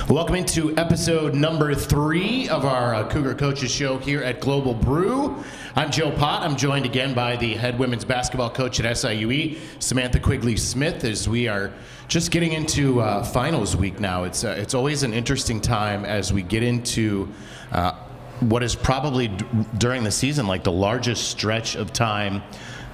Welcome into episode number 3 of our Cougar Coaches Show here at Global Brew. I'm Joe Pott. I'm joined again by the head women's basketball coach at SIUE, Samantha Quigley-Smith, as we are just getting into finals week now. It's always an interesting time as we get into what is probably during the season like the largest stretch of time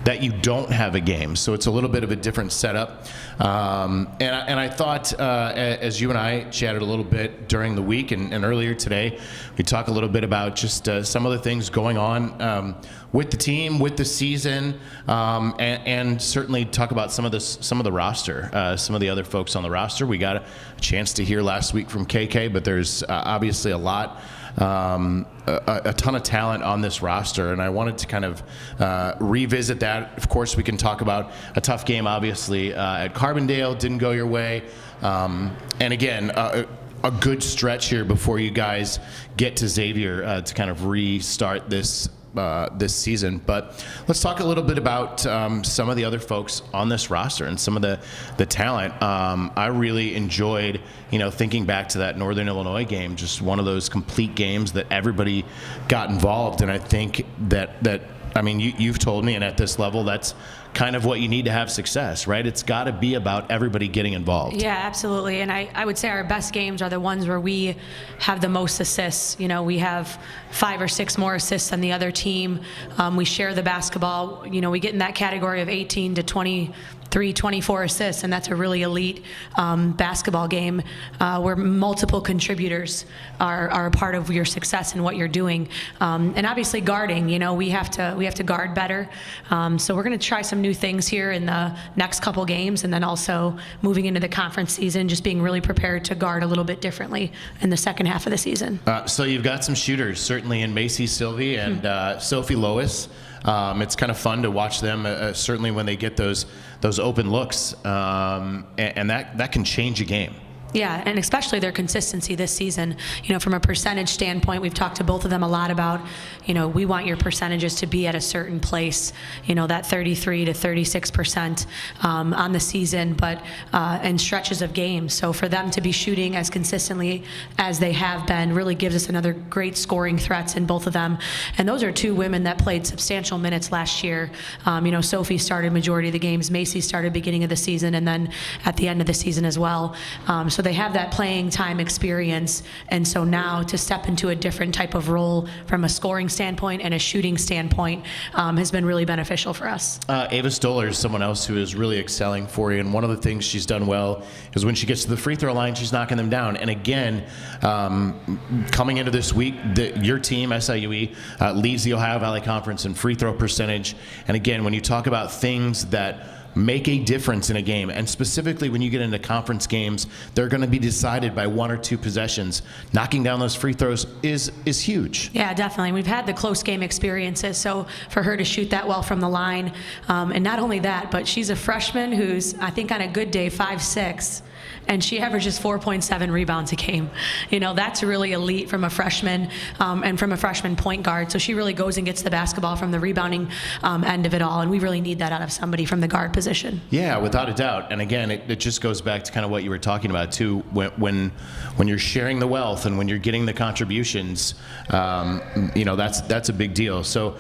that you don't have a game. So it's a little bit of a different setup. And I thought, as you and I chatted a little bit during the week and earlier today, we talk a little bit about just some of the things going on with the team, with the season, and certainly talk about some of the roster, some of the other folks on the roster. We got a chance to hear last week from KK, but there's obviously a lot. A ton of talent on this roster, and I wanted to kind of revisit that. Of course, we can talk about a tough game, obviously, at Carbondale. Didn't go your way. And again, a good stretch here before you guys get to Xavier to kind of restart this season. But let's talk a little bit about some of the other folks on this roster and some of the talent. I really enjoyed, thinking back to that Northern Illinois game, just one of those complete games that everybody got involved. And I think that you've told me, and at this level, that's kind of what you need to have success, right? It's got to be about everybody getting involved. Yeah, absolutely. And I would say our best games are the ones where we have the most assists. We have 5 or 6 more assists than the other team. We share the basketball. We get in that category of 18 to 23, 24 assists, and that's a really elite basketball game where multiple contributors are a part of your success and what you're doing. And obviously guarding, we have to guard better. So we're going to try some new things here in the next couple games, and then also moving into the conference season, just being really prepared to guard a little bit differently in the second half of the season. So you've got some shooters, certainly in Macy Sylvie and Sophie Lois. It's kind of fun to watch them, certainly when they get those open looks, and that can change a game. Yeah, and especially their consistency this season. From a percentage standpoint, we've talked to both of them a lot about, we want your percentages to be at a certain place, that 33 to 36% on the season, but in stretches of games. So for them to be shooting as consistently as they have been really gives us another great scoring threats in both of them. And those are 2 women that played substantial minutes last year. Sophie started majority of the games, Macy started beginning of the season, and then at the end of the season as well. So they have that playing time experience, and so now to step into a different type of role from a scoring standpoint and a shooting standpoint has been really beneficial for us. Ava Stoller is someone else who is really excelling for you, and one of the things she's done well is when she gets to the free throw line, she's knocking them down. And again, coming into this week, your team, SIUE, leads the Ohio Valley Conference in free throw percentage. And again, when you talk about things that make a difference in a game, and specifically when you get into conference games, they're going to be decided by 1 or 2 possessions. Knocking down those free throws is huge. Yeah, definitely. We've had the close game experiences, so for her to shoot that well from the line, and not only that, but she's a freshman who's, I think on a good day, 5'6", and she averages 4.7 rebounds a game. That's really elite from a freshman and from a freshman point guard. So she really goes and gets the basketball from the rebounding end of it all, and we really need that out of somebody from the guard position. Yeah, without a doubt. And again, it just goes back to kind of what you were talking about too. When you're sharing the wealth and when you're getting the contributions, that's a big deal. So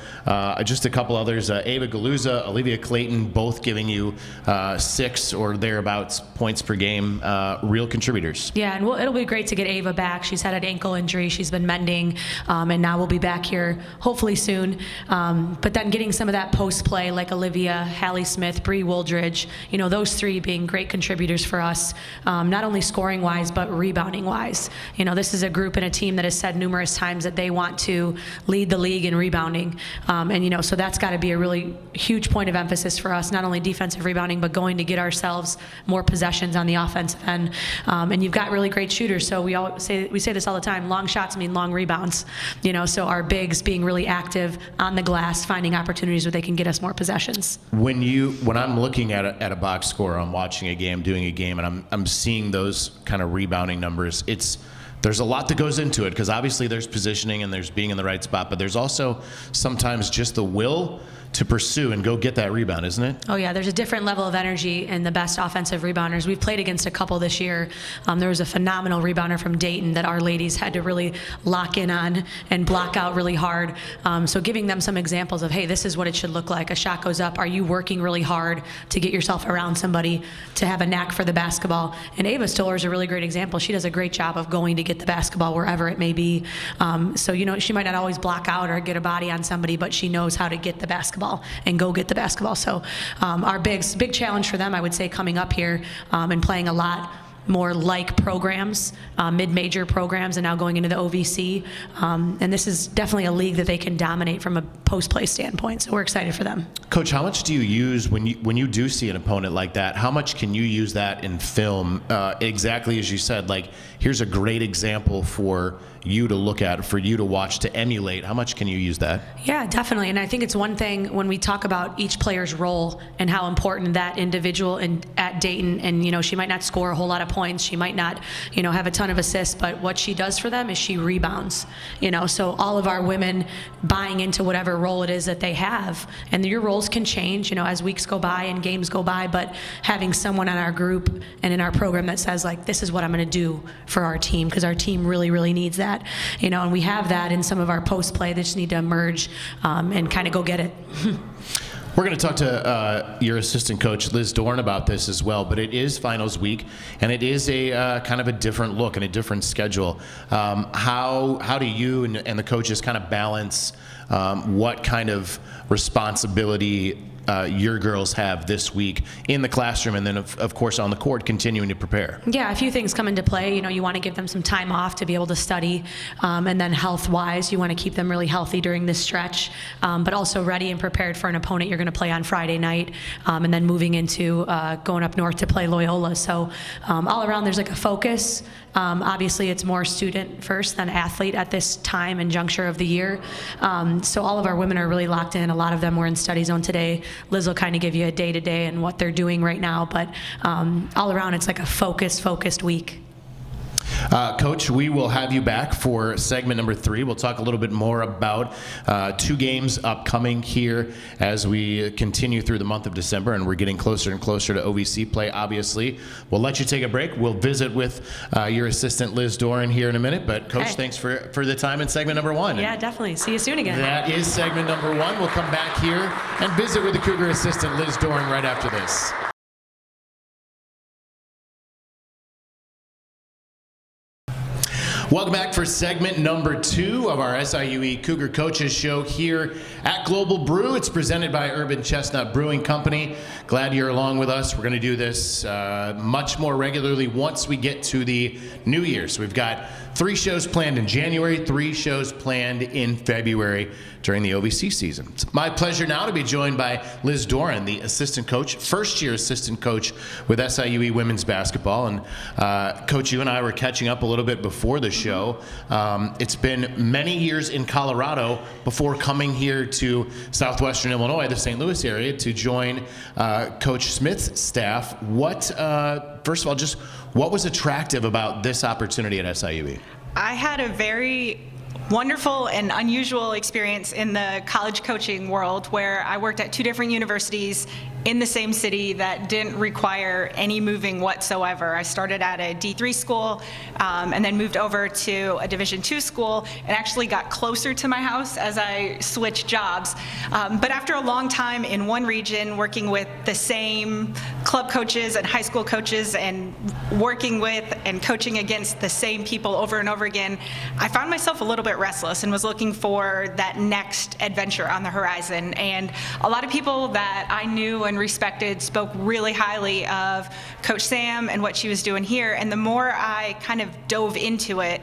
just a couple others: Ava Galuza, Olivia Clayton, both giving you 6 or thereabouts points per game. Real contributors. Yeah, and it'll be great to get Ava back. She's had an ankle injury. She's been mending, and now we'll be back here hopefully soon. But then getting some of that post play like Olivia, Hallie Smith, Bree Wooldridge, those 3 being great contributors for us, not only scoring wise but rebounding wise. This is a group and a team that has said numerous times that they want to lead the league in rebounding, and so that's got to be a really huge point of emphasis for us, not only defensive rebounding but going to get ourselves more possessions on the offensive end. And you've got really great shooters, so we say this all the time: long shots mean long rebounds. So our bigs being really active on the glass, finding opportunities where they can get us more possessions. When I'm looking at a box score, I'm watching a game, doing a game, and I'm seeing those kind of rebounding numbers. There's a lot that goes into it, because obviously there's positioning and there's being in the right spot, but there's also sometimes just the will to pursue and go get that rebound, isn't it? Oh yeah, there's a different level of energy in the best offensive rebounders. We've played against a couple this year. There was a phenomenal rebounder from Dayton that our ladies had to really lock in on and block out really hard. So giving them some examples of, hey, this is what it should look like. A shot goes up. Are you working really hard to get yourself around somebody, to have a knack for the basketball? And Ava Stoller is a really great example. She does a great job of going to get the basketball wherever it may be. So, she might not always block out or get a body on somebody, but she knows how to get the basketball and go get the basketball. So our big challenge for them, I would say, coming up here and playing a lot more like programs, mid-major programs, and now going into the OVC. And this is definitely a league that they can dominate from a post-play standpoint. So we're excited for them. Coach, how much do you use when you do see an opponent like that? How much can you use that in film? Exactly as you said, like, here's a great example for you to look at, for you to watch, to emulate. How much can you use that? Yeah, definitely. And I think it's one thing when we talk about each player's role and how important that individual at Dayton, and she might not score a whole lot of points, she might not have a ton of assists, but what she does for them is she rebounds. So all of our women buying into whatever role it is that they have, and your roles can change as weeks go by and games go by, but having someone on our group and in our program that says, like, this is what I'm going to do for our team, because our team really, really needs that. And we have that in some of our post play. They just need to emerge and kind of go get it. We're going to talk to your assistant coach, Liz Dorn, about this as well, but it is finals week, and it is a kind of a different look and a different schedule. How do you and the coaches kind of balance what kind of responsibility your girls have this week in the classroom, and then of course on the court continuing to prepare? Yeah, a few things come into play. You want to give them some time off to be able to study, and then health-wise, you want to keep them really healthy during this stretch, but also ready and prepared for an opponent you're going to play on Friday night, and then moving into going up north to play Loyola. So all around there's like a focus. Obviously it's more student first than athlete at this time and juncture of the year. So all of our women are really locked in. A lot of them were in study zone today. Liz will kind of give you a day-to-day and what they're doing right now, but all around it's like a focused week. Coach, we will have you back for segment number 3. We'll talk a little bit more about 2 games upcoming here as we continue through the month of December, and we're getting closer and closer to OVC play, obviously. We'll let you take a break. We'll visit with your assistant, Liz Doran, here in a minute. But, Coach, thanks for the time in segment number 1. Yeah, definitely. See you soon again. That is segment number 1. We'll come back here and visit with the Cougar assistant, Liz Doran, right after this. Welcome back for segment number 2 of our SIUE Cougar Coaches Show here at Global Brew. It's presented by Urban Chestnut Brewing Company. Glad you're along with us. We're going to do this much more regularly once we get to the new year. So we've got 3 shows planned in January, 3 shows planned in February during the OVC season. It's my pleasure now to be joined by Liz Doran, the assistant coach, first-year assistant coach with SIUE women's basketball. And Coach, you and I were catching up a little bit before the show. It's been many years in Colorado before coming here to southwestern Illinois, the St. Louis area, to join Coach Smith's staff. First of all, just what was attractive about this opportunity at SIUE? I had a very wonderful and unusual experience in the college coaching world where I worked at 2 different universities in the same city that didn't require any moving whatsoever. I started at a D3 school and then moved over to a Division II school and actually got closer to my house as I switched jobs. But after a long time in one region working with the same club coaches and high school coaches and working with and coaching against the same people over and over again, I found myself a little bit restless and was looking for that next adventure on the horizon. And a lot of people that I knew and respected spoke really highly of Coach Sam and what she was doing here. And the more I kind of dove into it,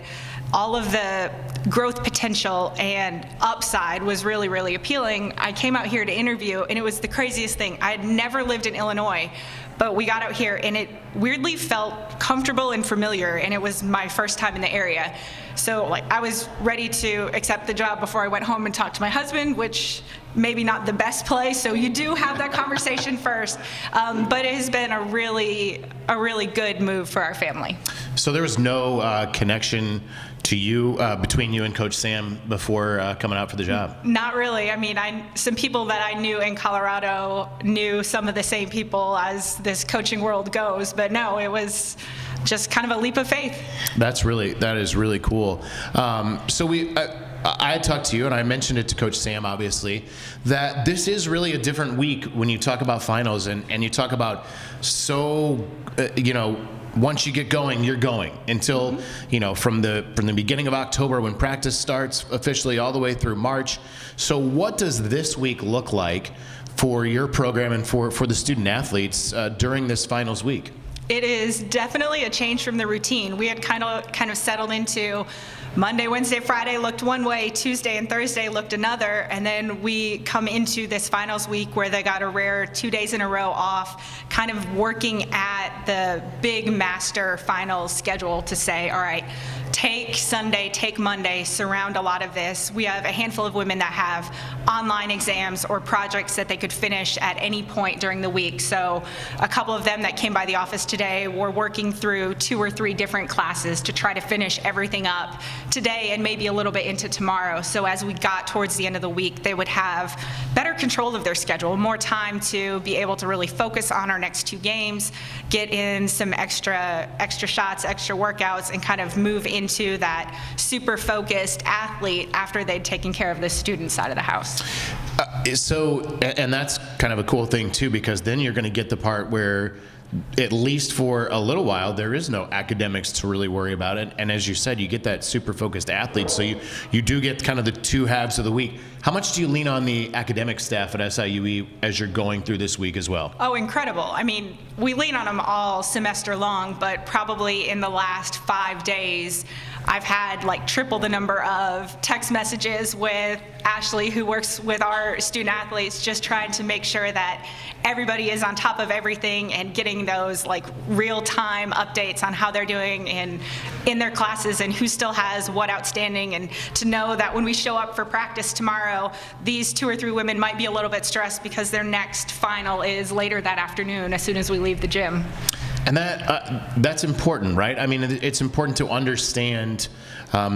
all of the growth potential and upside was really, really appealing. I came out here to interview, and it was the craziest thing. I had never lived in Illinois, but we got out here, and it weirdly felt comfortable and familiar, and it was my first time in the area. So I was ready to accept the job before I went home and talked to my husband, which maybe not the best place, so you do have that conversation first. But it has been a really good move for our family. So there was no connection to you between you and Coach Sam before coming out for the job? Not really. I mean, some people that I knew in Colorado knew some of the same people as this coaching world goes, but no, it was just kind of a leap of faith. That is really cool. So I had talked to you, and I mentioned it to Coach Sam, obviously, that this is really a different week when you talk about finals and you talk about once you get going, you're going until, from the beginning of October when practice starts officially all the way through March. So what does this week look like for your program and for the student athletes during this finals week? It is definitely a change from the routine. We had kind of settled into Monday, Wednesday, Friday looked one way, Tuesday and Thursday looked another, and then we come into this finals week where they got a rare 2 days in a row off, kind of working at the big master finals schedule to say, all right, take Sunday, take Monday, surround a lot of this. We have a handful of women that have online exams or projects that they could finish at any point during the week. So a couple of them that came by the office today were working through 2 or 3 different classes to try to finish everything up today and maybe a little bit into tomorrow. So as we got towards the end of the week, they would have better control of their schedule, more time to be able to really focus on our next 2 games, get in some extra shots, extra workouts, and kind of move into that super focused athlete after they'd taken care of the student side of the house. And that's kind of a cool thing too, because then you're going to get the part where, at least for a little while, there is no academics to really worry about it. And as you said, you get that super focused athlete. So you do get kind of the 2 halves of the week. How much do you lean on the academic staff at SIUE as you're going through this week as well? Oh, incredible. I mean, we lean on them all semester long, but probably in the last 5 days, I've had like triple the number of text messages with Ashley, who works with our student athletes, just trying to make sure that everybody is on top of everything and getting those like real-time updates on how they're doing in their classes and who still has what outstanding, and to know that when we show up for practice tomorrow, these 2 or 3 women might be a little bit stressed because their next final is later that afternoon as soon as we leave the gym. And that's important, right? I mean, it's important to understand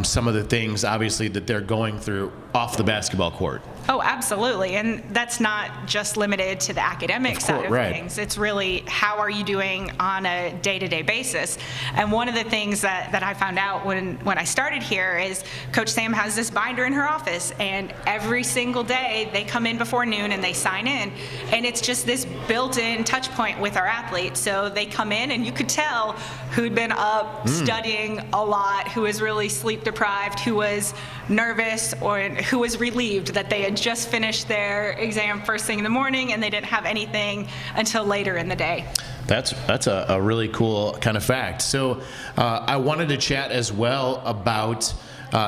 some of the things, obviously, that they're going through off the basketball court. Oh, absolutely. And that's not just limited to the academic side of things. It's really, how are you doing on a day-to-day basis? And one of the things that I found out when I started here is Coach Sam has this binder in her office, and every single day they come in before noon and they sign in. And it's just this built-in touch point with our athletes. So they come in and you could tell who'd been up studying a lot, who was really sleep deprived, who was nervous, or who was relieved that they had just finished their exam first thing in the morning and they didn't have anything until later in the day. That's a really cool kind of fact. So I wanted to chat as well about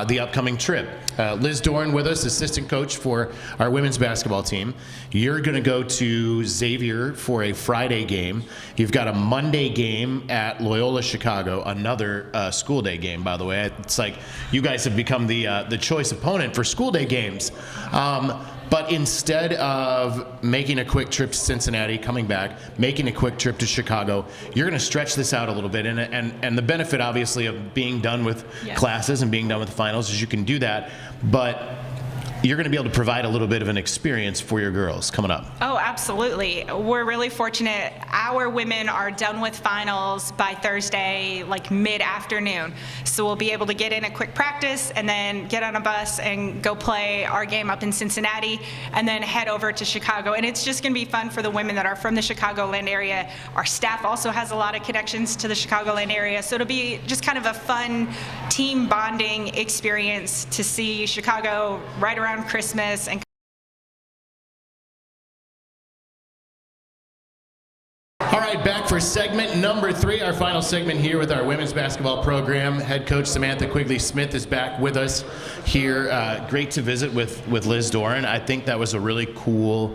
the upcoming trip. Liz Doran with us, assistant coach for our women's basketball team. You're going to go to Xavier for a Friday game. You've got a Monday game at Loyola Chicago, another school day game, by the way. It's like you guys have become the choice opponent for school day games. But instead of making a quick trip to Cincinnati, coming back, making a quick trip to Chicago, you're going to stretch this out a little bit. And the benefit, obviously, of being done with classes and being done with the finals is you can do that. But you're going to be able to provide a little bit of an experience for your girls coming up. Oh, absolutely. We're really fortunate. Our women are done with finals by Thursday, like mid-afternoon. So we'll be able to get in a quick practice and then get on a bus and go play our game up in Cincinnati and then head over to Chicago. And it's just going to be fun for the women that are from the Chicagoland area. Our staff also has a lot of connections to the Chicagoland area. So it'll be just kind of a fun team bonding experience to see Chicago right around Christmas. And all right, back for segment number 3, our final segment here with our women's basketball program. Head coach Samantha Quigley-Smith is back with us here. Great to visit with Liz Doran. I think that was a really cool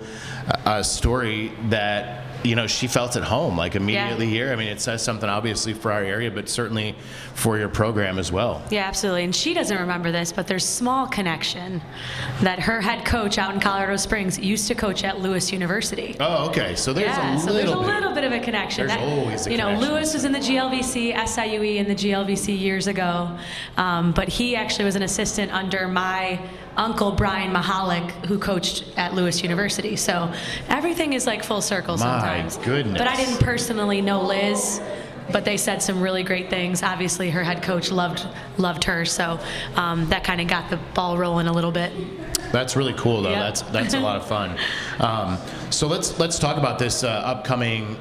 story that she felt at home, like immediately here. I mean, it says something obviously for our area, but certainly for your program as well. Yeah, absolutely. And she doesn't remember this, but there's small connection that her head coach out in Colorado Springs used to coach at Lewis University. Oh, okay. So there's there's a little bit of a connection. There's always a connection. Lewis was in the GLVC, SIUE in the GLVC years ago, but he actually was an assistant under my uncle Brian Mahalik, who coached at Lewis University. So everything is like full circle sometimes. My goodness. But I didn't personally know Liz, but they said some really great things. Obviously, her head coach loved her, so that kind of got the ball rolling a little bit. That's really cool, though. Yep. That's a lot of fun. So let's talk about this upcoming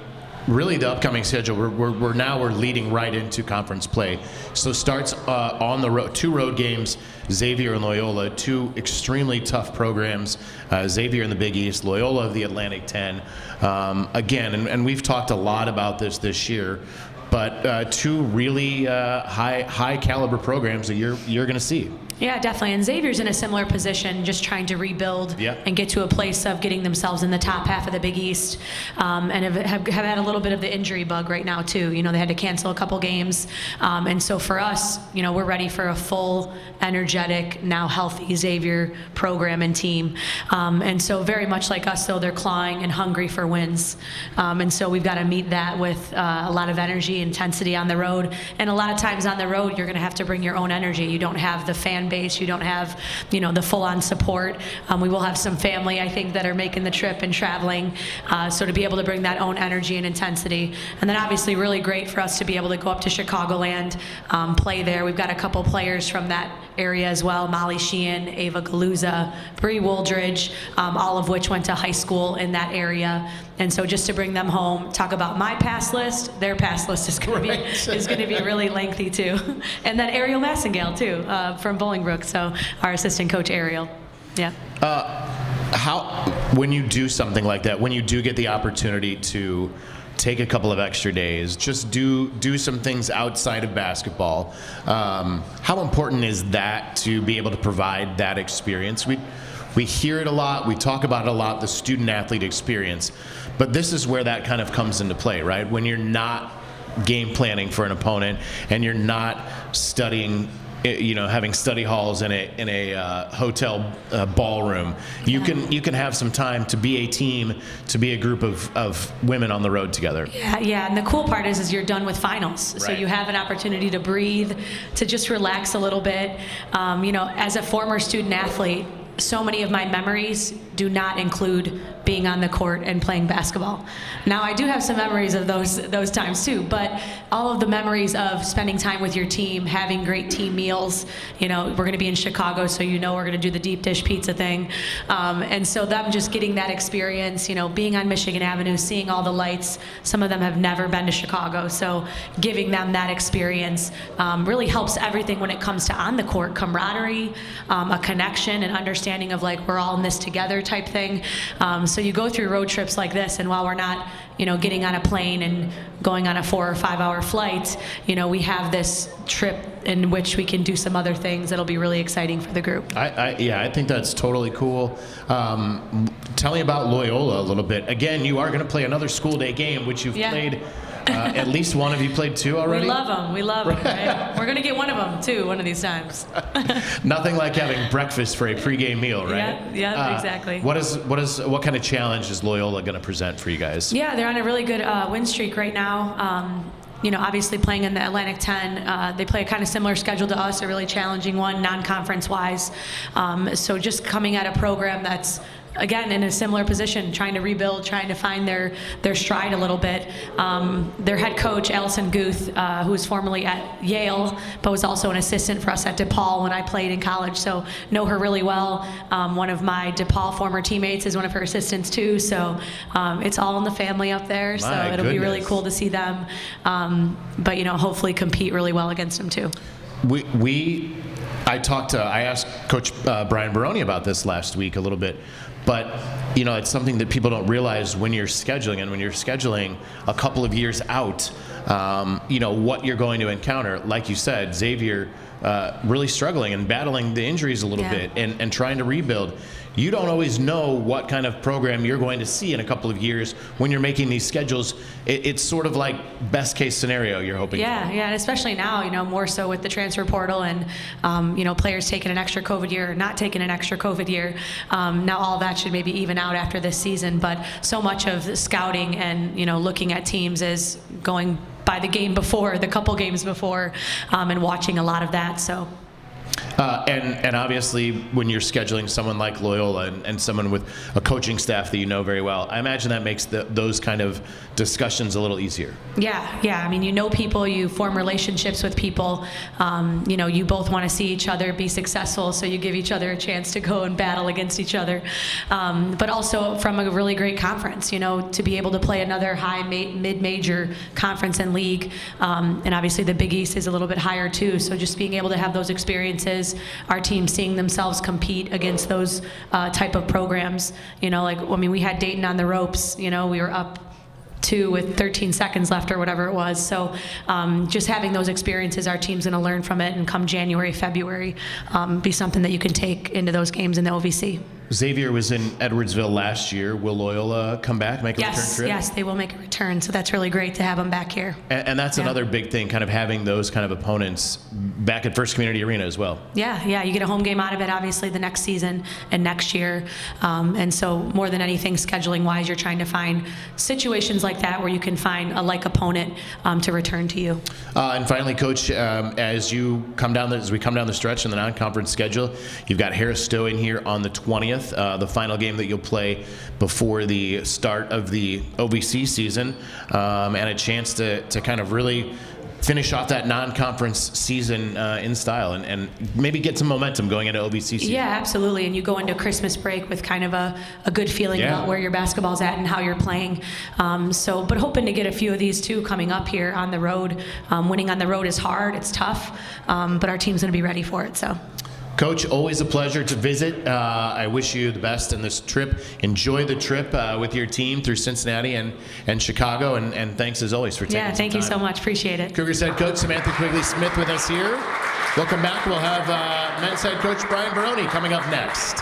schedule. We're leading right into conference play. So starts on the road, 2 road games, Xavier and Loyola, 2 extremely tough programs. Xavier in the Big East, Loyola the Atlantic 10. Again, and we've talked a lot about this year, but 2 really high caliber programs that you're going to see. Yeah, definitely. And Xavier's in a similar position, just trying to rebuild and get to a place of getting themselves in the top half of the Big East, and have had a little bit of the injury bug right now too. They had to cancel a couple games, and so for us, we're ready for a full, energetic, now healthy Xavier program and team. And so very much like us, though, they're clawing and hungry for wins, and so we've got to meet that with a lot of energy, intensity on the road. And a lot of times on the road, you're going to have to bring your own energy. You don't have the fan base, you don't have the full-on support. We will have some family, I think, that are making the trip and traveling, so to be able to bring that own energy and intensity. And then obviously really great for us to be able to go up to Chicagoland, play there. We've got a couple players from that area as well, Molly Sheehan, Ava Galuza, Bree Wooldridge, all of which went to high school in that area. And so just to bring them home, talk about my pass list, their pass list is going to be really lengthy too. And then Ariel Massengale too, from Bolingbrook, so our assistant coach Ariel. Yeah. When you do something like that, when you do get the opportunity to take a couple of extra days, just do some things outside of basketball, how important is that to be able to provide that experience? We hear it a lot, we talk about it a lot, the student-athlete experience, but this is where that kind of comes into play, right? When you're not game planning for an opponent and you're not studying, having study halls in a hotel ballroom, you can have some time to be a team, to be a group of women on the road together. Yeah, and the cool part is you're done with finals, so right. you have an opportunity to breathe, to just relax a little bit. As a former student athlete, so many of my memories do not include being on the court and playing basketball. Now, I do have some memories of those times too, but all of the memories of spending time with your team, having great team meals, we're going to be in Chicago, so we're going to do the deep dish pizza thing, and so them just getting that experience, being on Michigan Avenue, seeing all the lights. Some of them have never been to Chicago, so giving them that experience really helps everything when it comes to on the court camaraderie, a connection, and understanding of like we're all in this together type thing. So you go through road trips like this, and while we're not getting on a plane and going on a 4 or 5 hour flight, we have this trip in which we can do some other things that'll be really exciting for the group. I think that's totally cool. Tell me about Loyola a little bit. Again, you are going to play another school day game, which you've played. At least one of you played 2 already? We love them. Right? We're going to get one of them, too, one of these times. Nothing like having breakfast for a pregame meal, right? Yeah, exactly. What kind of challenge is Loyola going to present for you guys? Yeah, they're on a really good win streak right now. Obviously playing in the Atlantic 10, they play a kind of similar schedule to us, a really challenging one, non-conference wise. So just coming at a program that's, again, in a similar position, trying to rebuild, trying to find their stride a little bit. Their head coach, Allison Guth, who was formerly at Yale, but was also an assistant for us at DePaul when I played in college, so know her really well. One of my DePaul former teammates is one of her assistants too, so it's all in the family up there, so it'll be really cool to see them, but hopefully compete really well against them too. I asked Coach Brian Baroni about this last week a little bit, but it's something that people don't realize when you're scheduling, and when you're scheduling a couple of years out, what you're going to encounter. Like you said, Xavier really struggling and battling the injuries a little bit and trying to rebuild. you don't always know what kind of program you're going to see in a couple of years when you're making these schedules. It's sort of like best case scenario you're hoping Yeah, for. yeah, and especially now, more so with the transfer portal and, players taking an extra COVID year or not taking an extra COVID year. Now all of that should maybe even out after this season, but so much of the scouting and, looking at teams is going by the game before, the couple games before, and watching a lot of that, so. And obviously, when you're scheduling someone like Loyola and someone with a coaching staff that you know very well, I imagine that makes those kind of discussions a little easier. Yeah. I mean, people, you form relationships with people. You both want to see each other be successful, so you give each other a chance to go and battle against each other. But also from a really great conference, to be able to play another high mid-major conference and league. And obviously the Big East is a little bit higher too, so just being able to have those experiences, our team seeing themselves compete against those type of programs. We had Dayton on the ropes. We were up 2 with 13 seconds left or whatever it was. So just having those experiences, our team's going to learn from it, and come January, February, be something that you can take into those games in the OVC. Xavier was in Edwardsville last year. Will Loyola come back, make a return trip? Yes, they will make a return. So that's really great to have them back here. And that's another big thing, kind of having those kind of opponents back at First Community Arena as well. Yeah, you get a home game out of it, obviously, the next season and next year. And so more than anything, scheduling-wise, you're trying to find situations like that where you can find a like opponent to return to you. And finally, Coach, as we come down the stretch in the non-conference schedule, you've got Harris Stowe in here on the 20th. The final game that you'll play before the start of the OVC season, and a chance to kind of really finish off that non-conference season in style and maybe get some momentum going into OVC season. Yeah, absolutely. And you go into Christmas break with kind of a good feeling about where your basketball's at and how you're playing. But hoping to get a few of these too coming up here on the road. Winning on the road is hard, it's tough, but our team's going to be ready for it. So. Coach, always a pleasure to visit. I wish you the best in this trip. Enjoy the trip with your team through Cincinnati and Chicago, and thanks as always for taking some time. Yeah, thank you so much. Appreciate it. Cougars head coach Samantha Quigley-Smith with us here. Welcome back. We'll have men's head coach Brian Baroni coming up next.